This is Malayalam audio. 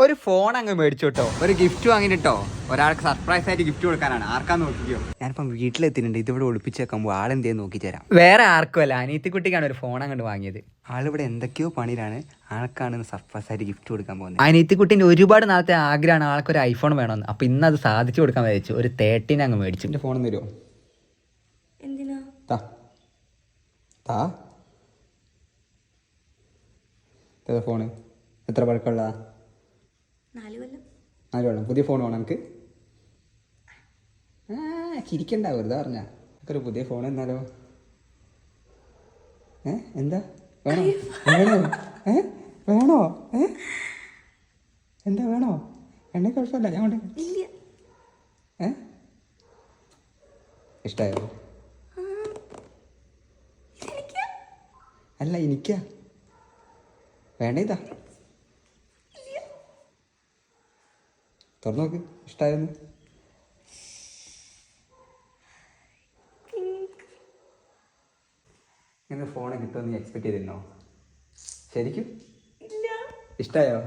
ഒരു ഫോൺ അങ്ങ് മേടിച്ചു കേട്ടോ. ഒരു ഗിഫ്റ്റ് വാങ്ങിട്ടോ, ഒരാൾക്ക് സർപ്രൈസ് ആയിട്ട് ഗിഫ്റ്റ് കൊടുക്കാനാണ്. ആർക്കാന്ന് നോക്കിയോ? ഞാനിപ്പം വീട്ടിലെത്തിയിട്ടുണ്ട്. ഇതിവിടെ ഒളിപ്പിച്ച് വെക്കുമ്പോൾ ആളെന്തേലും നോക്കി തരാം. വേറെ ആർക്കും അല്ല, അനിയത്തിക്കുട്ടിക്കാണ് ഒരു ഫോൺ അങ്ങോട്ട് വാങ്ങിയത്. ആളിവിടെ എന്തൊക്കെയോ പണിയിലാണ്. ആൾക്കാണ് സർപ്രൈസ് ആയിട്ട് ഗിഫ്റ്റ് കൊടുക്കാൻ പോകുന്നത്. അനിയത്തിക്കുട്ടിന്റെ ഒരുപാട് നാളത്തെ ആഗ്രഹമാണ് ആൾക്കൊരു ഐഫോൺ വേണമെന്ന്. അപ്പൊ ഇന്ന് അത് സാധിച്ചു കൊടുക്കാൻ വിചാരിച്ചു. ഒരു 13 അങ്ങ് മേടിച്ചു. എന്റെ ഫോൺ തരുമോ? എന്തിനാ? ഫോണ് എത്ര പഴക്കമുള്ള? 4 കൊല്ലം. 4 കൊല്ലം. പുതിയ ഫോൺ വേണം എനിക്ക്. ചിരിക്കണ്ട, വെറുതെ പറഞ്ഞ. ഒരു പുതിയ ഫോൺ എന്നാലോ? എന്താ വേണോ? വേണോ? എന്താ വേണോ? എന്നെ കുഴപ്പമില്ല, ഞാൻ കൊണ്ട്. ഇഷ്ടായോ? അല്ല, എനിക്കാ വേണ്ട. ഇതാ തുറന്നു നോക്ക്, ഇഷ്ടായെന്ന്. ഇങ്ങനെ ഫോണ് കിട്ടുമെന്ന് നീ എക്സ്പെക്ട് ചെയ്തിരുന്നോ? ശരിക്കും ഇഷ്ടായോ?